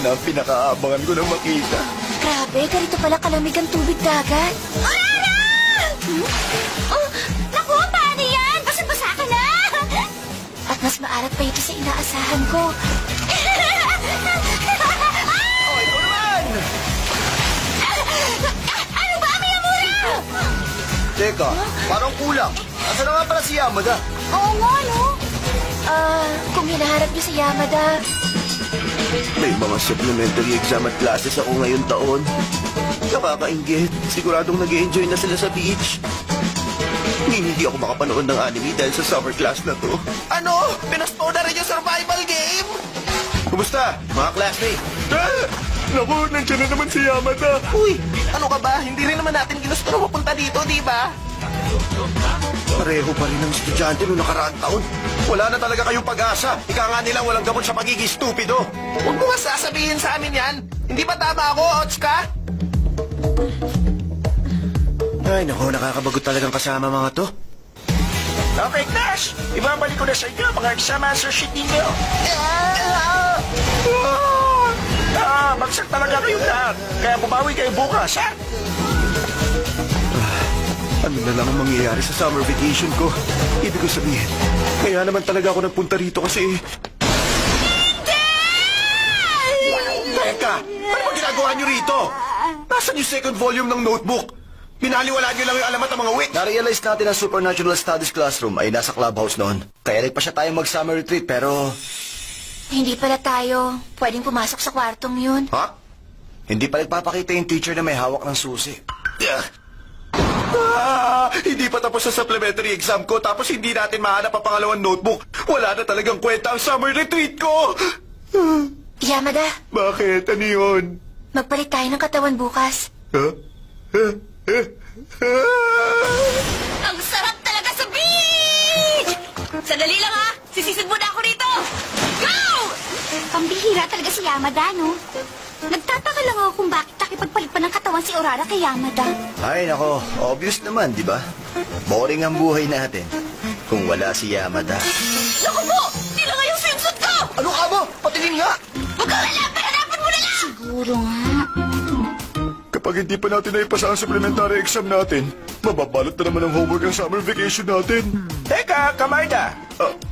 na ang pinakaabangan ko na makita. Grabe, ganito pala kalamig ang tubig dagat. Orara! Oh, naku, paano yan? Basa-basa ka na! At mas maalat pa ito sa inaasahan ko. Oh, ikaw naman! Ano ba, Miyamura? Teka, parang kulang. Nasaan na nga pala si Yamada? Oo nga, no? Kung hinaharap niyo si Yamada... May mga supplementary exam at classes ako ngayon taon. Nakakainggit. Siguradong nag-i-enjoy na sila sa beach. Hindi ako makapanood ng anime dahil sa summer class na to. Ano? Pinaspo na rin yung survival game? Kumusta, mga classmate? Naku, nandiyan na naman si Yamada. Uy, ano ka ba? Hindi rin naman natin ginusto na mapunta dito, di ba? Pareho pa rin ang estudyante noong nakaraang taon. Wala na talaga kayong pag-asa. Ika nga nila walang gamot sa pagiging stupido. Huwag mo nga sasabihin sa amin yan. Hindi ba tama ako, Otsuka? Ay, naku, nakakabagot talagang kasama mga to. Okay, Clash! Ibabalik ko na sa inyo mga exam answer sheet ninyo. Bagsak talaga kayong lahat. Kaya bumawi kayo bukas, ha? Ano na lang ang mangyayari sa summer vacation ko? Ibig ko sabihin, kaya naman talaga ako nagpunta rito kasi... Teka! Ano ba ginagawa niyo rito? Nasaan yung second volume ng notebook? Binaliwala niyo lang yung alamat ng mga wit. Na-realize natin ang Supernatural Studies Classroom ay nasa clubhouse noon. Kaya nagpa siya tayong mag-summer retreat pero... Hindi pala tayo pwedeng pumasok sa kwartong yun. Ha? Hindi pa nagpapakita yung teacher na may hawak ng susi. Hindi pa tapos sa supplementary exam ko tapos hindi natin mahanap ang pangalawang notebook. Wala na talagang kwenta ang summer retreat ko. Yamada. Bakit? Ano yun? Magpalit tayo ng katawan bukas. Ang sarap talaga sa beach! Sandali lang ha! Sisisid mo na ako dito! Go! Pambihira talaga si Yamada, no? Nagtataka lang ako kung bakit nakipagpalit pa ng katawan si Orara kay Yamada. Ay, nako. Obvious naman, di ba? Boring ang buhay natin kung wala si Yamada. Naku po! Tila nga yung swimsuit ko! Ano ka ba? Patingin nga! Huwag kang alam! Hanapan mo na lang! Siguro nga. Kapag hindi pa natin naipasa ang supplementary exam natin, mababalot na naman ang homework ng summer vacation natin. Teka, Kamarda.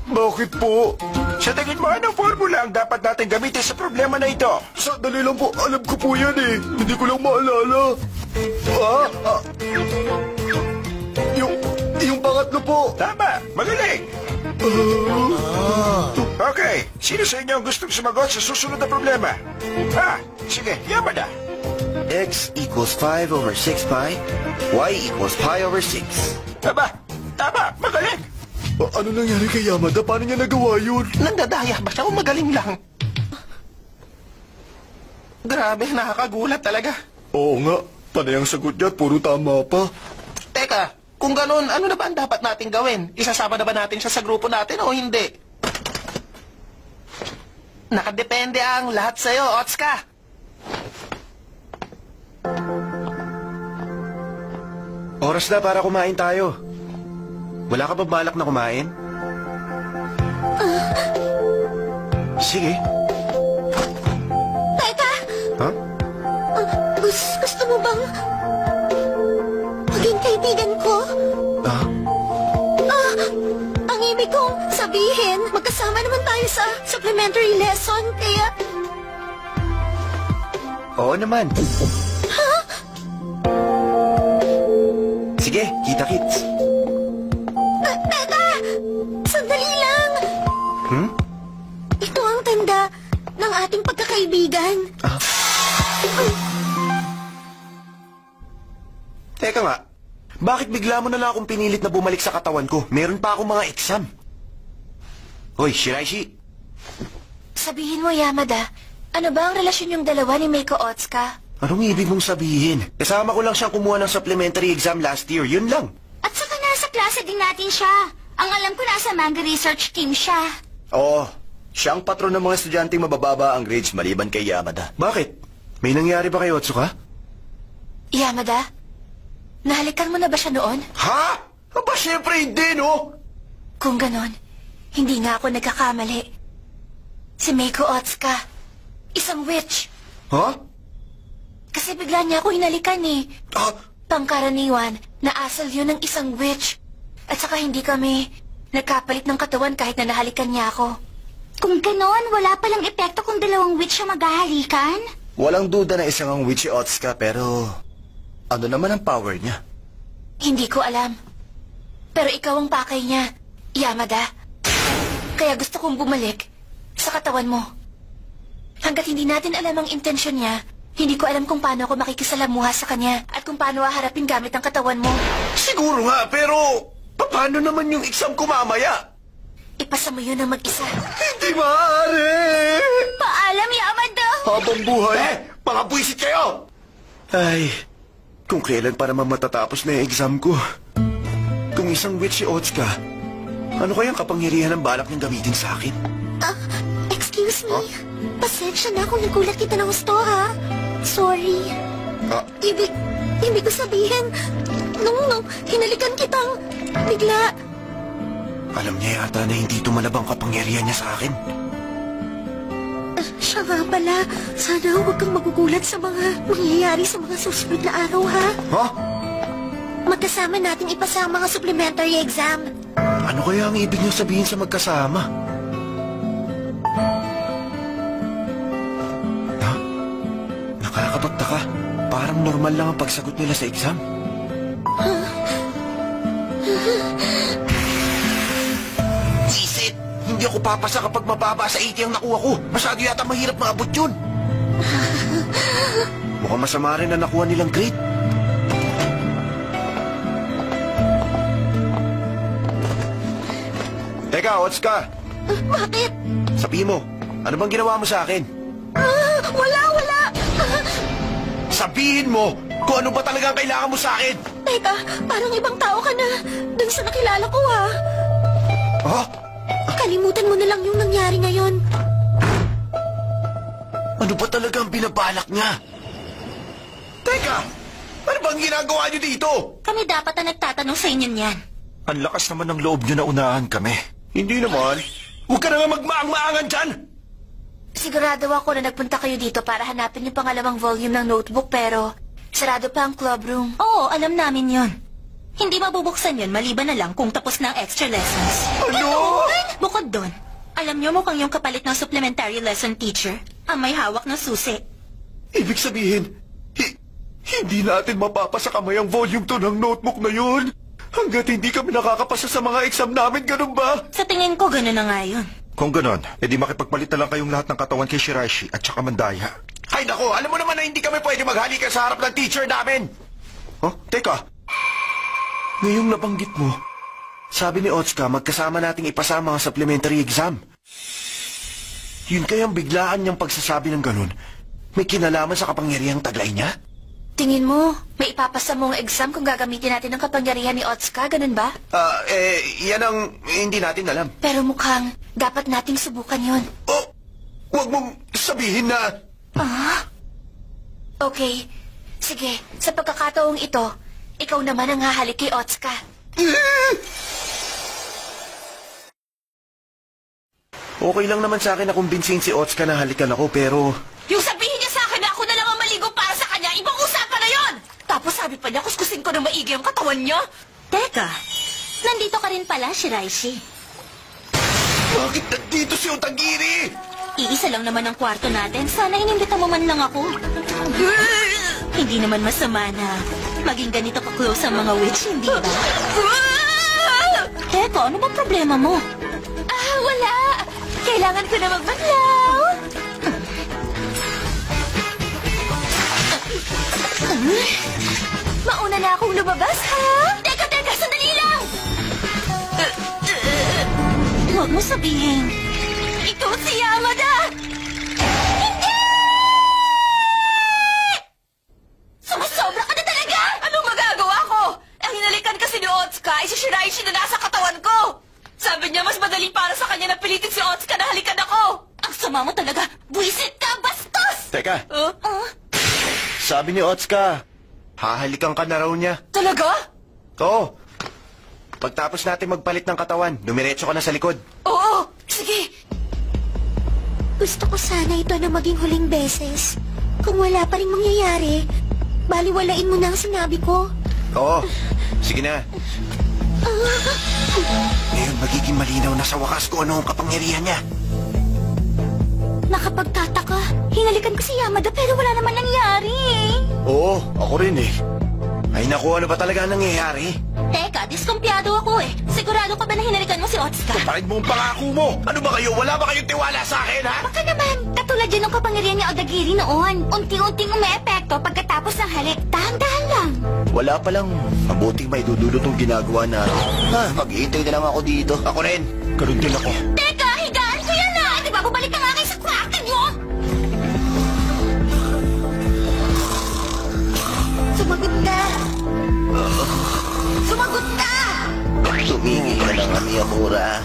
Bakit po? Sa tingin mo, anong formula ang dapat natin gamitin sa problema na ito? Sandali lang po. Alam ko po yan eh. Hindi ko lang maalala. Yung pangatlo po. Tama, magaling. Okay, sino sa inyo ang gustong sumagot sa susunod na problema? Sige, Yamada. X equals 5 over 6 pi. Y equals pi over 6. Tama, magaling. Ano nangyari kay Yamada? Paano niya nagawa yun? Nandadaya ba siya o magaling lang? Grabe, nakakagulat talaga. Oo nga. Panay ang sagot niya at puro tama pa. Teka, kung ganun, ano na ba ang dapat natin gawin? Isasama na ba natin siya sa grupo natin o hindi? Nakadepende ang lahat sa'yo, Otsuka. Oras na para kumain tayo. Wala ka ba balak na kumain? Sige. Teka! Ha? Gusto mo bang maging kaibigan ko? Ang ibig kong sabihin, magkasama naman tayo sa supplementary lesson, kaya... Oo naman. Sige, kita-kits. Teka! Sandali lang! Ito ang tanda ng ating pagkakaibigan. Teka nga, bakit bigla mo na lang akong pinilit na bumalik sa katawan ko? Meron pa akong mga exam. Hoy, Shiraishi. Sabihin mo, Yamada, ano ba ang relasyon yung dalawa ni Meiko Otsuka? Anong ibig mong sabihin? Kasama ko lang siyang kumuha ng supplementary exam last year, yun lang. At saka nasa klase din natin siya. Ang alam ko nasa manga research team siya. Oo, siya ang patron ng mga estudyanteng mabababa ang grades maliban kay Yamada. Bakit? May nangyari ba kay Otsuka? Yamada, nahalikan mo na ba siya noon? Ha? Aba, siyempre hindi, no? Kung ganon, hindi nga ako nagkakamali. Si Meiko Otsuka, Isang witch. Ha? Kasi bigla niya ako hinalikan eh. Ah, Pangkaraniwan, naasal yun ng isang witch. At saka hindi kami nagkapalit ng katawan kahit na nahalikan niya ako. Kung ganon, wala palang epekto kung dalawang witch ang maghahalikan? Walang duda na isang ang witchy Otska, pero ano naman ang power niya? Hindi ko alam. Pero ikaw ang pakay niya, Yamada. Kaya gusto kong bumalik sa katawan mo. Hanggat hindi natin alam ang intensyon niya, hindi ko alam kung paano ako makikisalamuha sa kanya at kung paano haharapin gamit ang katawan mo. siguro nga, pero paano naman yung exam ko mamaya? Ipasa mo yun ng mag-isa. Hindi maaari! Paalam, Yamada! Habang buhay, mga buwisit kayo! Ay, kung kailan pa naman matatapos na yung exam ko. Kung isang witch si Otska, ano kayang kapangyarihan ng balak niyang gamitin sa akin? Excuse me. Pasensya na kung nagulat kita ng gusto, ha? Sorry. Ibig ko sabihin, nung hinalikan kitang bigla. Alam niya yata na hindi tumalab ang kapangyarihan niya sa akin. Siya nga pala, sana huwag kang magugulat sa mga mangyayari sa mga susunod na araw, ha? Ha? Magkasama natin ipasa ang mga supplementary exam. Ano kaya ang ibig niyo sabihin sa magkasama? Ha? Nakakapagtaka. Parang normal lang ang pagsagot nila sa exam. Isit! Hindi ako papasa kapag mababa sa 80 ang nakuha ko. Masyado yata mahirap maabot yun. Mukhang masama rin na nakuha nilang grade. Teka, Otska! Bakit? Sabihin mo, ano bang ginawa mo sa akin? Wala! Sabihin mo kung ano ba talaga ang kailangan mo sa akin! Teka, parang ibang tao ka na. Dun sa nakilala ko, ha? Ha? Kalimutan mo na lang yung nangyari ngayon. Ano ba talaga ang binabalak niya? Teka! Ano bang ginagawa niyo dito? Kami dapat na nagtatanong sa inyo niyan. Ang lakas naman ng loob nyo na unahan kami. Hindi naman. Huwag ka na nga magmaang-maangan dyan! Sigurado ako na nagpunta kayo dito para hanapin yung pangalawang volume ng notebook pero sarado pa ang club room. Oo, alam namin yon. Hindi mabubuksan yon maliban na lang kung tapos na ang extra lessons. Ano? Bukod doon, alam niyo mukhang yung kapalit ng supplementary lesson teacher ang may hawak ng susi. Ibig sabihin, hindi natin mapapasa kamay ang volume 2 ng notebook na yun. Hanggat hindi kami nakakapasa sa mga exam namin, ganun ba? Sa tingin ko, gano'n na nga yun. Kung ganon, edi makipagpalit na lang kayong lahat ng katawan kay Shiraishi at saka Mandaya. Ay nako, alam mo naman na hindi kami pwede maghalikan sa harap ng teacher namin. Oh, teka. Ngayong nabanggit mo, sabi ni Otska, magkasama nating ipasa ang mga supplementary exam. Yun kayang biglaan niyang pagsasabi ng ganun, may kinalaman sa kapangyarihang taglay niya? Tingin mo, may ipapasa mong exam kung gagamitin natin ang kapangyarihan ni Otska, ganun ba? Yan ang hindi natin alam. Pero mukhang dapat nating subukan yon. Oh, wag mong sabihin na... Okay, sige, sa pagkakataong ito, ikaw naman ang hahalik kay Otska. Okay lang naman sa akin na kumbinsin si Otska na halikan ako, pero... Yung sabihin niya sa akin na ako na lang ang maligo para sa kanya, ibang usapan na yon! Tapos sabi pa niya, kuskusin ko na maigi ang katawan niya. Teka, nandito ka rin pala, Shiraishi. Bakit nandito si Utagiri? Iisa lang naman ang kwarto natin. Sana inimbita mo man lang ako. Hindi naman masama na maging ganito ka-close ang mga witch, hindi ba? Teka, ano ba problema mo? Wala. Kailangan ko na magbanlaw. Mauna na akong lumabas, ha? Teka, sandali lang! Huwag mo sabihin. Ikaw si Yamada! Hindi! Sumusobra ka na talaga! Anong magagawa ko? Ang hinalikan kasi ni Otska ay si Shiraishi na nasa katawan ko! Sabi niya mas madali para sa kanya na pilitin si Otska na halikan ako! Ang sama mo talaga! Buisit ka, bastos! Teka, sabi ni Otska, hahalikan ka na raw niya. Talaga? Oo. Pagtapos natin magpalit ng katawan, dumiretso ka na sa likod. Oo, sige. Gusto ko sana ito na maging huling beses. Kung wala pa rin mangyayari, baliwalain mo na ang sinabi ko. Oo, sige na. Ngayon magiging malinaw na sa wakas kung ano ang kapangyarihan niya. Nakapagtataka, hinalikan ko si Yamada pero wala naman nangyari. Oo, ako rin eh. Ay naku, ano ba talaga ang nangyayari? Teka, diskumpiyado ako eh. Sigurado ka ba na hinalikan mo si Otsuka? Parin mo ang pangako mo! Ano ba kayo? Wala ba kayong tiwala sa akin, ha? Baka naman, katulad yan ng kapangyarihan ni Odagiri noon. Unti-unting umeepekto pagkatapos ng halik. Dahan-dahan lang. Wala pa lang. Mabuting may dudulot ang ginagawa na. Mag-iintay na lang ako dito. Ako rin. Ganun din ako. Teka, higaan ko yan ah! Di ba bumalik ka nga kayo sa kwarto nyo? Sumagot ka! Sumagot ka! Tumigil ka lang, Miyamura.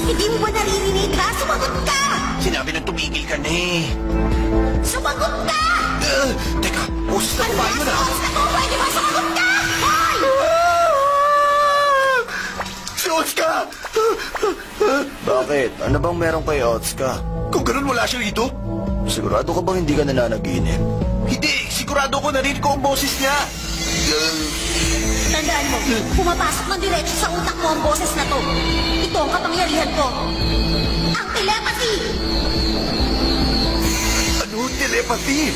Hindi mo ba naririnig ha? Sumagot ka! Sinabi na tumigil ka na eh. Sumagot ka! Teka, boses na ba yun, ha? Pwede ba sumagot ka? Hoy! Si Otsuka! Bakit? Ano bang meron kay Otsuka? Kung ganun, wala siya rito? Sigurado ka bang hindi ka nananaginip? Hindi, sigurado ko narinig ko ang boses niya. Tandaan mo, pumapasok ng diretso sa utak mo ang boses na to. Ito ang kapangyarihan ko. Ang telepathy! Ano? Telepathy?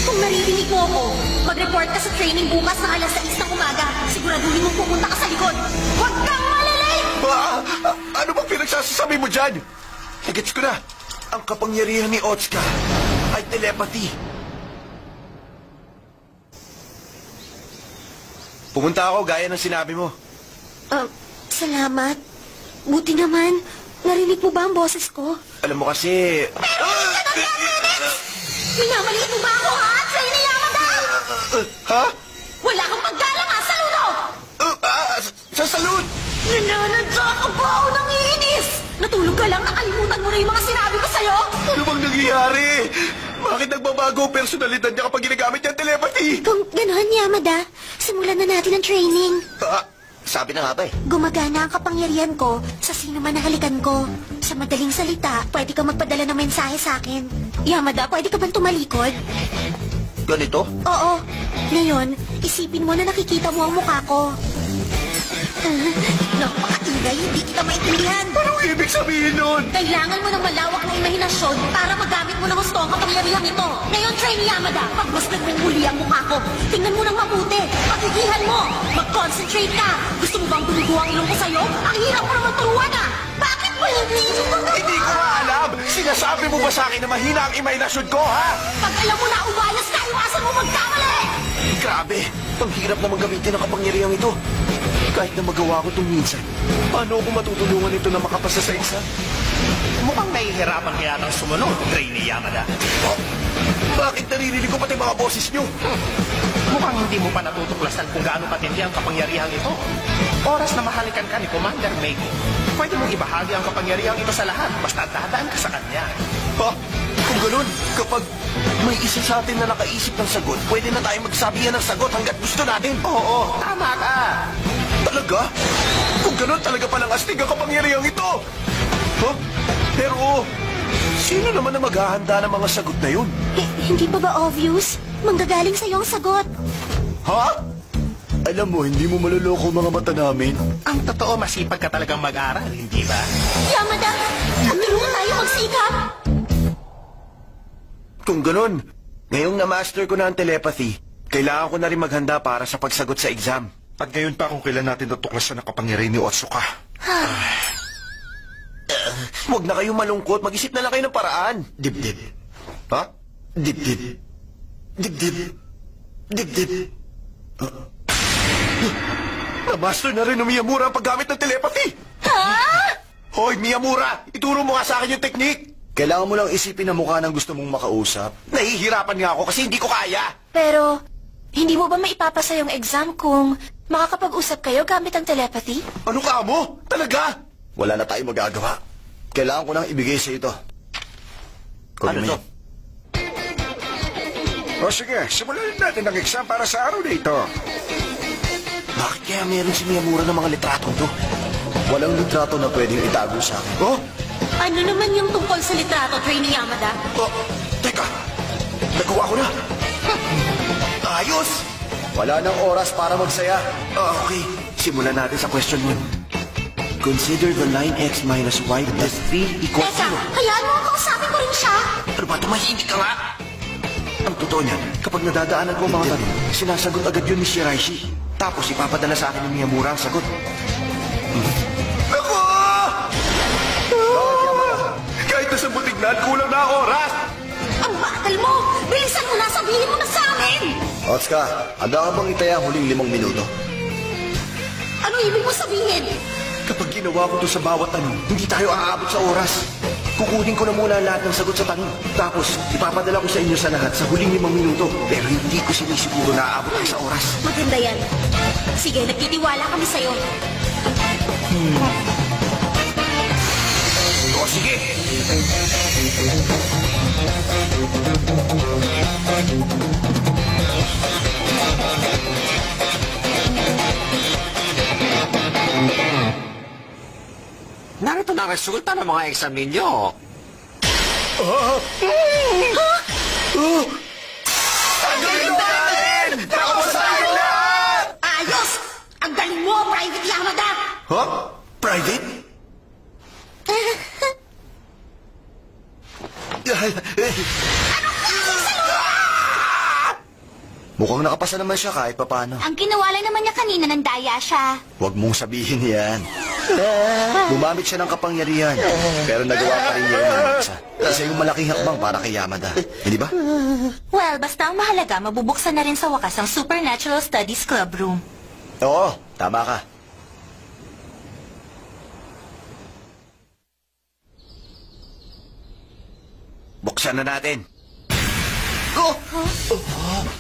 Kung naririnig mo ako, mag-report ka sa training bukas na alas 6 ng umaga. Siguraduhin mong pumunta ka sa likod. Huwag kang malilate! Ano bang pinagsasasabi mo dyan? Nagets ko na. Ang kapangyarihan ni Otsuka ay telepathy. Pumunta ako gaya ng sinabi mo. Salamat. Buti naman. Narinig mo ba ang boses ko? Alam mo kasi... Minamaliit mo ba ako, ha? Trainee Yamada! Ha? Wala kang paggalang, ha? Saludo! Sa salud! Nananadya ka ba o nangiinis? Natulog ka lang, nakalimutan mo na yung mga sinabi ko sa'yo? Ano bang nangyayari? Bakit nagbabago ang personalidad niya kapag ginagamit niya ang telepathy? Kung gano'n, Yamada, simulan na natin ang training. Sabi na nga ba eh. Gumagana ang kapangyarihan ko sa sino man nahalikan ko. Sa madaling salita, pwede ka magpadala ng mensahe sa akin. Yamada, pwede ka bang tumalikod? Ganito? Oo. Ngayon, isipin mo na nakikita mo ang mukha ko. Napakaingay, hindi kita maintindihan. Anong ibig sabihin nun? Kailangan mo ng malawak na imahinasyon para magamit mo ng gusto ang kapangyarihan ito. Ngayon, Trainee Yamada, pagmasdan mong muli ang mukha ko, tingnan mo ng mabuti. Pagigihan mo. Mag-concentrate ka. Gusto mo bang dumugo ang ilong ko sa'yo? Ang hirap mo naman turuan ah. Bakit mo hindi mo Hindi ko nga alam. Sinasabi mo ba sa akin na mahina ang imahinasyon ko, ha? Pag alam mo na umayos ka, iwasan mo magkamali. Grabe. Ang hirap naman gamitin ang kapangyarihang ito. Kahit na magawa ko itong minsan, paano ako matutulungan ito na makapasa sa isa? Mukhang nahihirapan kaya ng sumunod, Trainee Yamada. Oh, bakit naririnig ko pati mga boses niyo? Mukhang hindi mo pa natutuklasan kung gaano patindi ang kapangyarihang ito. Oras na mahalikan ka ni Commander Meiko. Pwede mong ibahagi ang kapangyarihang ito sa lahat, basta dadaan ka sa kanya. Ha? Kung ganun, kapag may isa sa atin na nakaisip ng sagot, pwede na tayo magsabihan ng sagot hanggat gusto natin. Oo, tama ka. Talaga? Kung ganun, talaga palang astig ang kapangyarihang ito. Huh? Pero, sino naman na maghahanda ng mga sagot na yun? Hindi pa ba obvious? Manggagaling sa'yo ang sagot. Ha? Alam mo, hindi mo maluloko ang mga mata namin. Ang totoo, masipag ka talagang mag-aral, hindi ba? Yamada, magtulungan tayo magsikap. Kung ganun, ngayong na-master ko na ang telepathy, kailangan ko na rin maghanda para sa pagsagot sa exam. At ngayon pa kung kailan natin natuklasan ang kapangyarihan ni Otsuka. Huwag na kayong malungkot, mag-isip na lang kayo ng paraan. Dibdib. Ha? Dibdib. Dibdib. Dibdib. Na-master na rin ng Miyamura ang paggamit ng telepathy. Ha? Hoy, Miyamura, ituro mo nga sa akin yung technique. Kailangan mo lang isipin ang mukha ng gusto mong makausap. Nahihirapan nga ako kasi hindi ko kaya. Pero, hindi mo ba maipapasa yung exam kung makakapag-usap kayo gamit ang telepathy? Ano ka mo? Talaga? Wala na tayong magagawa. Kailangan ko nang ibigay sa ito. Ano to? O sige, simulan natin ang exam para sa araw na ito. Bakit kaya meron si Miyamura ng mga litratong to? Walang litrato na pwedeng itago sa akin. Oh? Ano naman yung tungkol sa litrato, Trainee Yamada? Oh, teka. Nagawa ko na. Ayos! Wala nang oras para magsaya. Okay. Simulan natin sa question 1. Consider the line x minus y plus 3 equals Teka, 0. hayaan mo kausapin ko rin siya. Ano ba? Tumahimik ka nga! Ang totoo niyan, kapag nadadaanan ko ang mga tanong, sinasagot agad yun ni Shiraishi. Tapos ipapadala sa akin ni Miyamura ang sagot. Ako! Kahit nasa butignan, kulang na ang oras! Ang bakal mo! Bilisan mo na, sabihin mo na sa amin! Otsuka, handa ka bang itaya ang huling 5 minuto? Ano ibig mo sabihin? Kapag ginawa ko to sa bawat tanong, hindi tayo aabot sa oras. Kukunin ko na muna ang lahat ng sagot sa tanong. Tapos, ipapadala ko sa inyo sa lahat sa huling 5 minuto. Pero hindi ko sinisiguro na aabot tayo sa oras. Maganda yan. Sige, nagtitiwala kami sa'yo. O sige! Narito na ang resulta ng mga exam ninyo. Ang galing natin! Tapos tayo lahat! Ayos! Ang galing mo, Private Yamada! Huh? Private? Mukhang nakapasa naman siya kahit papano. Ang ginawa lang naman niya kanina ng daya siya. Huwag mong sabihin yan. Gumamit siya ng kapangyarihan. Pero nagawa pa rin niya yung isa. Kasi yung malaking hakbang para kay Yamada. Hindi ba? Well, basta ang mahalaga, mabubuksan na rin sa wakas ang Supernatural Studies Club Room. Oo, tama ka. Buksan na natin. Oh!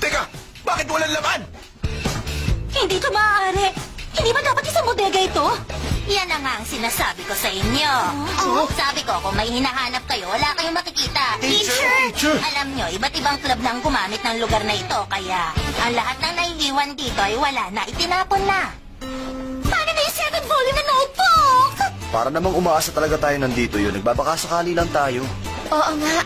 Teka! Bakit walang laman? Hindi ito maaari. Hindi ba dapat isang bodega ito? Yan na nga ang sinasabi ko sa inyo. Sabi ko, kung may hinahanap kayo, wala kayong makikita. Teacher! Alam nyo, iba't ibang club na ang gumamit ng lugar na ito, kaya ang lahat ng naiiwan dito ay wala na, itinapon na. Paano na yung second volume na notebook? Para namang umaasa talaga tayo nandito yun. Nagbabakasakali lang tayo. Oo nga,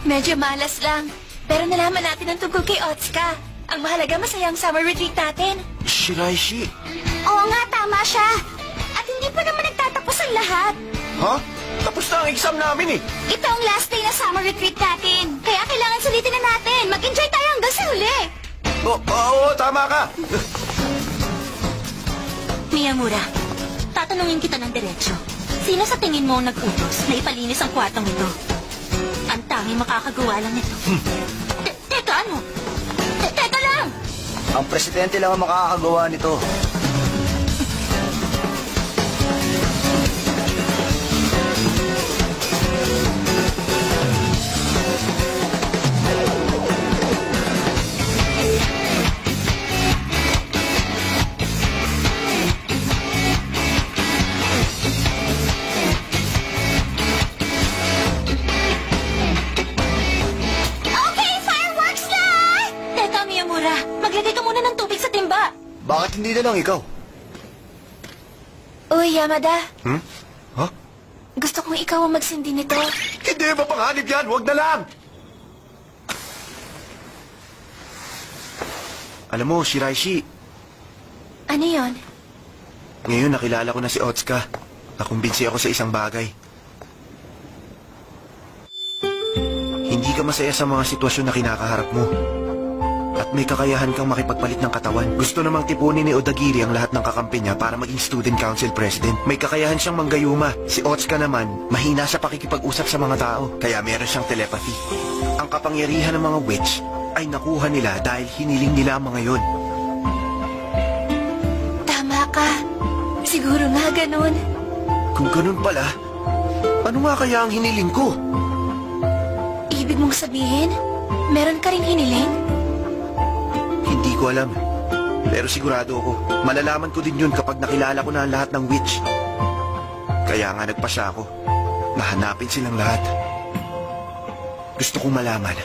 medyo malas lang. Pero nalaman natin ang tungkol kay Otsuka. Ang mahalaga, masaya ang summer retreat natin. Shiraishi. Oo nga, tama siya. At hindi pa naman nagtatapos ang lahat. Ha? Tapos na ang exam namin eh. Ito ang last day na summer retreat natin. Kaya kailangan sulitin na natin. Mag-enjoy tayo hanggang sa huli. Oo, tama ka. Miyamura, tatanungin kita ng diretsyo. Sino sa tingin mo ang nag-utos na ipalinis ang kwartong ito? Ang tanging makakagawa lang nito. Teka, ano? Teka lang! Ang presidente lang ang makakagawa nito. Okay, fireworks na! Teka, Miyamura, maglagay ka muna ng tubig sa timba. Bakit hindi na lang ikaw? Uy, Yamada. Ha? Gusto kong ikaw ang magsindi nito. Hindi, mapanganib yan. Huwag na lang. Alam mo, Shiraishi, Ano yon? ngayon nakilala ko na si Otsuka. Nakumbinsi ako sa isang bagay. Hindi ka masaya sa mga sitwasyon na kinakaharap mo. At may kakayahan kang makipagpalit ng katawan. Gusto namang tipunin ni Odagiri ang lahat ng kakampi niya para maging student council president. May kakayahan siyang manggayuma. Si Otsuka naman, mahina sa pakikipag-usap sa mga tao. Kaya meron siyang telepathy. Ang kapangyarihan ng mga witch ay nakuha nila dahil hiniling nila ang mga yon. Tama ka. Siguro nga ganun. Kung ganun pala, ano nga kaya ang hiniling ko? Ibig mong sabihin, meron ka rin hiniling? Hindi ko alam. Pero sigurado ako, malalaman ko din yun kapag nakilala ko na ang lahat ng witch. Kaya nga nagpasya ako. Nahanapin silang lahat. Gusto kong malaman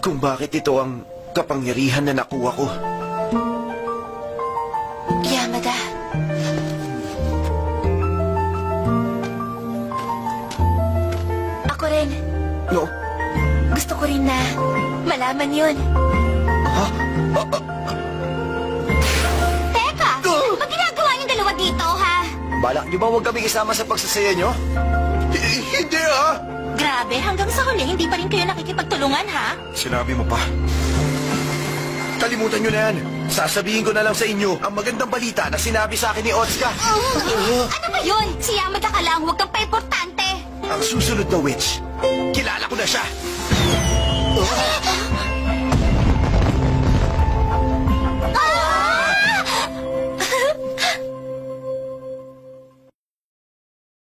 kung bakit ito ang kapangyarihan na nakuha ko. Yamada. malaman yun. Teka, ano ba ginagawa niyong dalawa dito, ha? Balak niyo ba huwag kami isama sa pagsasaya niyo? Hindi ah! Grabe, hanggang sa huli, hindi pa rin kayo nakikipagtulungan, ha? Sinabi mo pa. Kalimutan nyo na yan. Sasabihin ko na lang sa inyo ang magandang balita na sinabi sa akin ni Otska. Ano ba yun? Si Yamada ka lang, huwag kang pa-importante. Ang susunod na witch, kilala ko na siya.